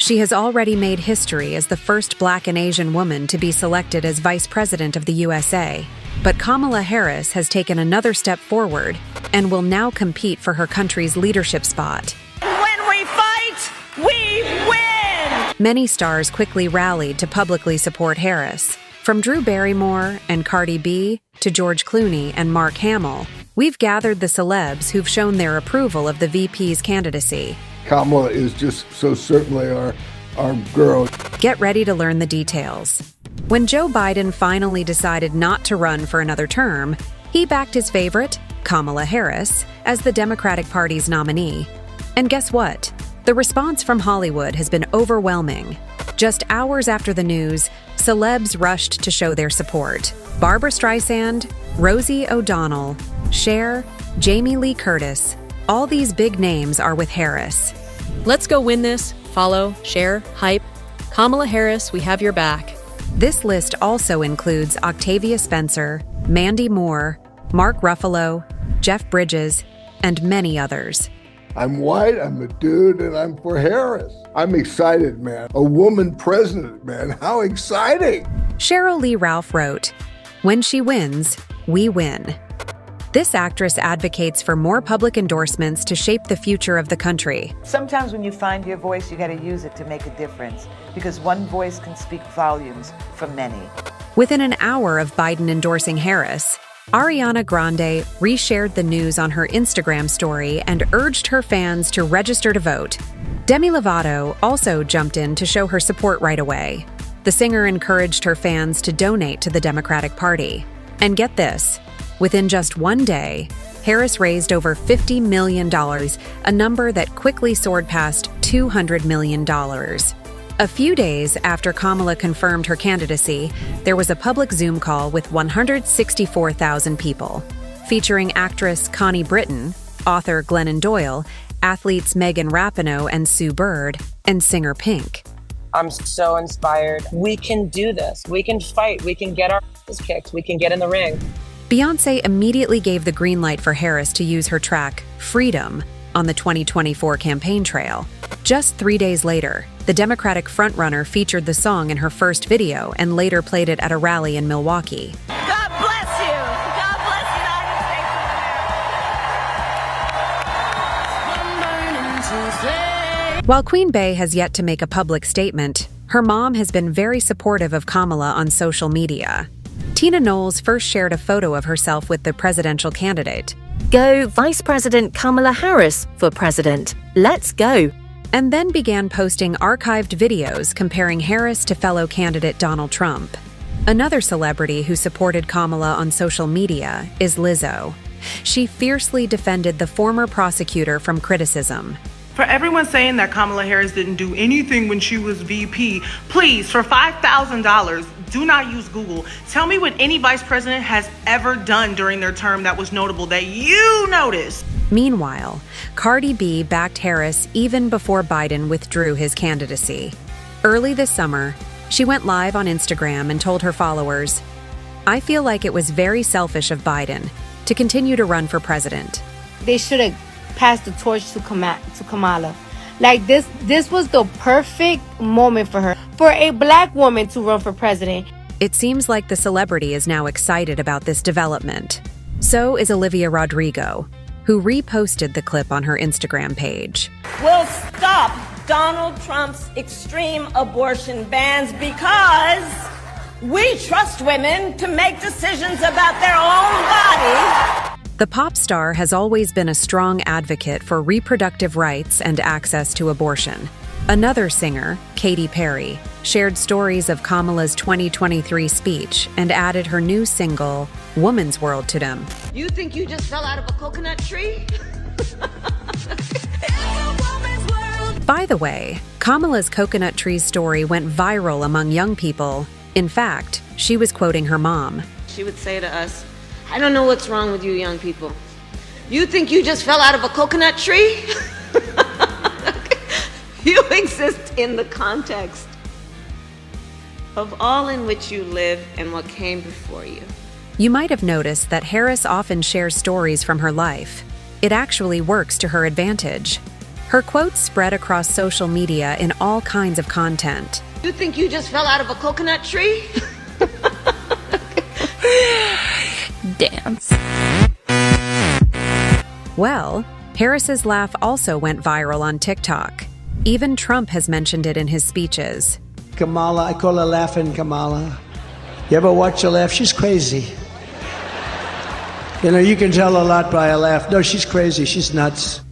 She has already made history as the first Black and Asian woman to be selected as Vice President of the USA. But Kamala Harris has taken another step forward and will now compete for her country's leadership spot. When we fight, we win! Many stars quickly rallied to publicly support Harris. From Drew Barrymore and Cardi B to George Clooney and Mark Hamill, we've gathered the celebs who've shown their approval of the VP's candidacy. Kamala is just so certainly our girl. Get ready to learn the details. When Joe Biden finally decided not to run for another term, he backed his favorite, Kamala Harris, as the Democratic Party's nominee. And guess what? The response from Hollywood has been overwhelming. Just hours after the news, celebs rushed to show their support. Barbra Streisand, Rosie O'Donnell, Cher, Jamie Lee Curtis, all these big names are with Harris. Let's go win this. Follow, share, hype. Kamala Harris, we have your back. This list also includes Octavia Spencer, Mandy Moore, Mark Ruffalo, Jeff Bridges, and many others. I'm white, I'm a dude, and I'm for Harris. I'm excited, man. A woman president, man. How exciting! Cheryl Lee Ralph wrote, "When she wins, we win." This actress advocates for more public endorsements to shape the future of the country. Sometimes when you find your voice, you got to use it to make a difference, because one voice can speak volumes for many. Within an hour of Biden endorsing Harris, Ariana Grande reshared the news on her Instagram story and urged her fans to register to vote. Demi Lovato also jumped in to show her support right away. The singer encouraged her fans to donate to the Democratic Party. And get this, within just one day, Harris raised over $50 million, a number that quickly soared past $200 million. A few days after Kamala confirmed her candidacy, there was a public Zoom call with 164,000 people, featuring actress Connie Britton, author Glennon Doyle, athletes Megan Rapinoe and Sue Bird, and singer Pink. I'm so inspired. We can do this. We can fight. We can get our asses kicked. We can get in the ring. Beyoncé immediately gave the green light for Harris to use her track, Freedom, on the 2024 campaign trail. Just 3 days later, the Democratic frontrunner featured the song in her first video and later played it at a rally in Milwaukee. God bless you! God bless the United States of America! While Queen Bey has yet to make a public statement, her mom has been very supportive of Kamala on social media. Tina Knowles first shared a photo of herself with the presidential candidate. Go Vice President Kamala Harris for president. Let's go. And then began posting archived videos comparing Harris to fellow candidate Donald Trump. Another celebrity who supported Kamala on social media is Lizzo. She fiercely defended the former prosecutor from criticism. For everyone saying that Kamala Harris didn't do anything when she was VP, please, for $5,000, do not use Google. Tell me what any vice president has ever done during their term that was notable that you noticed. Meanwhile, Cardi B backed Harris even before Biden withdrew his candidacy. Early this summer, she went live on Instagram and told her followers, "I feel like it was very selfish of Biden to continue to run for president." They should have passed the torch to Kamala. Like this was the perfect moment for her, for a black woman to run for president. It seems like the celebrity is now excited about this development. So is Olivia Rodrigo, who reposted the clip on her Instagram page. We'll stop Donald Trump's extreme abortion bans because we trust women to make decisions about their own bodies. The pop star has always been a strong advocate for reproductive rights and access to abortion. Another singer, Katy Perry, shared stories of Kamala's 2023 speech and added her new single, Woman's World, to them. You think you just fell out of a coconut tree? By the way, Kamala's coconut tree story went viral among young people. In fact, she was quoting her mom. She would say to us, "I don't know what's wrong with you young people. You think you just fell out of a coconut tree? You exist in the context of all in which you live and what came before you." You might have noticed that Harris often shares stories from her life. It actually works to her advantage. Her quotes spread across social media in all kinds of content. You think you just fell out of a coconut tree? Dance. Well, Harris's laugh also went viral on TikTok. Even Trump has mentioned it in his speeches. Kamala, I call her Laughing Kamala. You ever watch her laugh? She's crazy. You know, you can tell a lot by her laugh. No, she's crazy. She's nuts.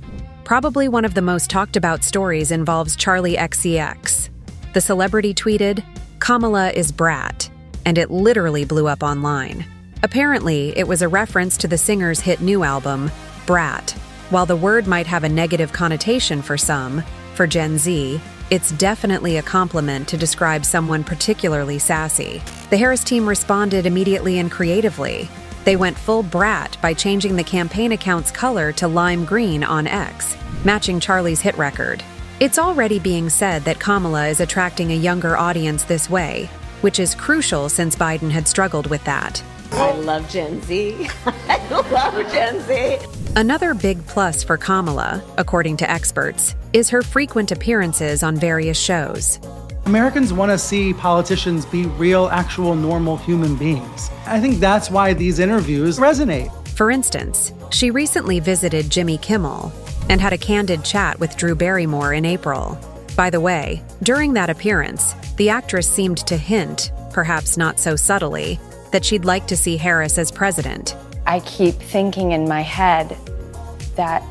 Probably one of the most talked about stories involves Charlie XCX. The celebrity tweeted, "Kamala is Brat," and it literally blew up online. Apparently, it was a reference to the singer's hit new album, Brat. While the word might have a negative connotation for some, for Gen Z, it's definitely a compliment to describe someone particularly sassy. The Harris team responded immediately and creatively. They went full Brat by changing the campaign account's color to lime green on X, matching Charlie's hit record. It's already being said that Kamala is attracting a younger audience this way, which is crucial since Biden had struggled with that. I love Gen Z. I love Gen Z. Another big plus for Kamala, according to experts, is her frequent appearances on various shows. Americans want to see politicians be real, actual, normal human beings. I think that's why these interviews resonate. For instance, she recently visited Jimmy Kimmel and had a candid chat with Drew Barrymore in April. By the way, during that appearance, the actress seemed to hint, perhaps not so subtly, that she'd like to see Harris as president. I keep thinking in my head that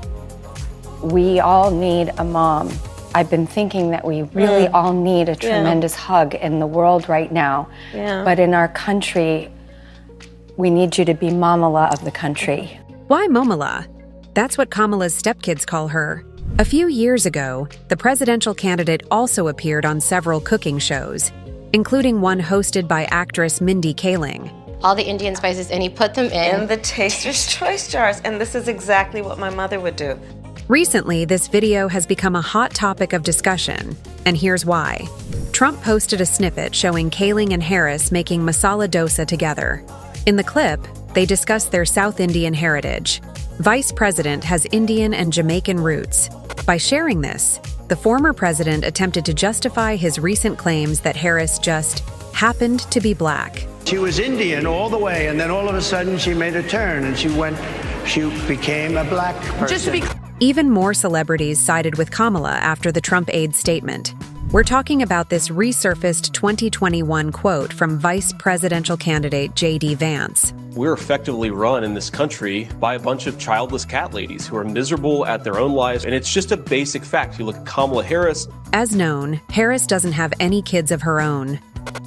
we all need a mom. I've been thinking that we really all need a tremendous hug in the world right now. But in our country, we need you to be Mamala of the country. Why Momala? That's what Kamala's stepkids call her. A few years ago, the presidential candidate also appeared on several cooking shows, including one hosted by actress Mindy Kaling. All the Indian spices, and you put them in the Taster's Choice jars, and this is exactly what my mother would do. Recently, this video has become a hot topic of discussion, and here's why. Trump posted a snippet showing Kaling and Harris making masala dosa together. In the clip, they discuss their South Indian heritage. Vice President has Indian and Jamaican roots. By sharing this, the former president attempted to justify his recent claims that Harris just happened to be black. She was Indian all the way, and then all of a sudden she made a turn and she became a black person. Even more celebrities sided with Kamala after the Trump aide statement. We're talking about this resurfaced 2021 quote from vice presidential candidate J.D. Vance. We're effectively run in this country by a bunch of childless cat ladies who are miserable at their own lives, and it's just a basic fact. You look at Kamala Harris. As known, Harris doesn't have any kids of her own.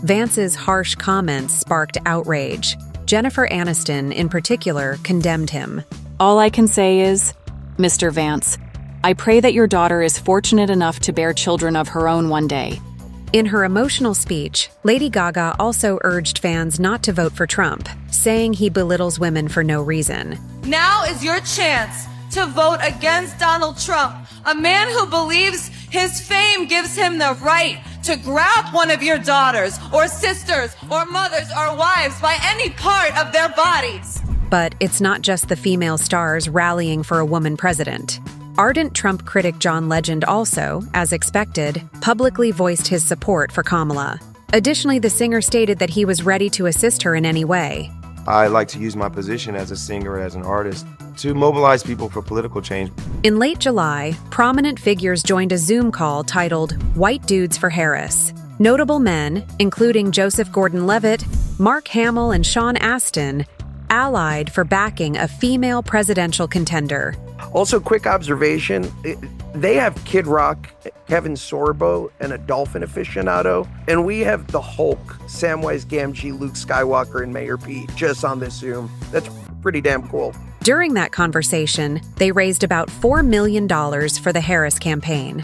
Vance's harsh comments sparked outrage. Jennifer Aniston, in particular, condemned him. All I can say is, Mr. Vance, I pray that your daughter is fortunate enough to bear children of her own one day. In her emotional speech, Lady Gaga also urged fans not to vote for Trump, saying he belittles women for no reason. Now is your chance to vote against Donald Trump, a man who believes his fame gives him the right to grab one of your daughters or sisters or mothers or wives by any part of their bodies. But it's not just the female stars rallying for a woman president. Ardent Trump critic John Legend also, as expected, publicly voiced his support for Kamala. Additionally, the singer stated that he was ready to assist her in any way. I like to use my position as a singer, as an artist, to mobilize people for political change. In late July, prominent figures joined a Zoom call titled White Dudes for Harris. Notable men, including Joseph Gordon-Levitt, Mark Hamill, and Sean Astin, allied for backing a female presidential contender. Also, quick observation, they have Kid Rock, Kevin Sorbo, and a dolphin aficionado, and we have the Hulk, Samwise Gamgee, Luke Skywalker, and Mayor Pete just on this Zoom. That's pretty damn cool. During that conversation, they raised about $4 million for the Harris campaign.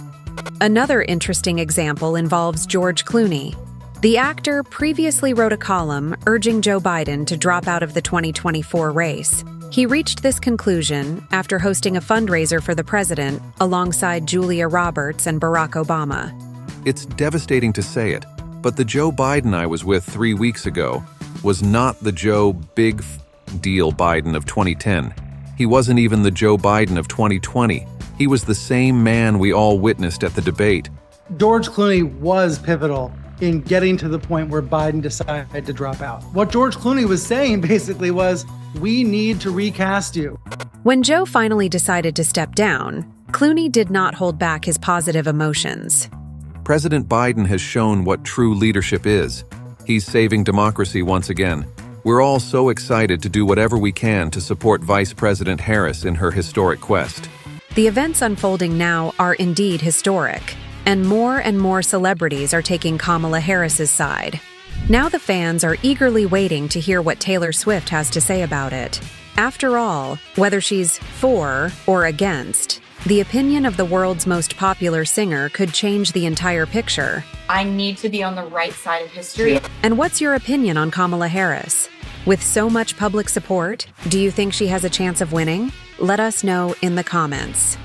Another interesting example involves George Clooney. The actor previously wrote a column urging Joe Biden to drop out of the 2024 race. He reached this conclusion after hosting a fundraiser for the president alongside Julia Roberts and Barack Obama. It's devastating to say it, but the Joe Biden I was with 3 weeks ago was not the Joe Big Deal Biden of 2010. He wasn't even the Joe Biden of 2020. He was the same man we all witnessed at the debate. George Clooney was pivotal in getting to the point where Biden decided to drop out. What George Clooney was saying basically was, we need to recast you. When Joe finally decided to step down, Clooney did not hold back his positive emotions. President Biden has shown what true leadership is. He's saving democracy once again. We're all so excited to do whatever we can to support Vice President Harris in her historic quest. The events unfolding now are indeed historic, and more celebrities are taking Kamala Harris's side. Now the fans are eagerly waiting to hear what Taylor Swift has to say about it. After all, whether she's for or against, the opinion of the world's most popular singer could change the entire picture. I need to be on the right side of history. And what's your opinion on Kamala Harris? With so much public support, do you think she has a chance of winning? Let us know in the comments.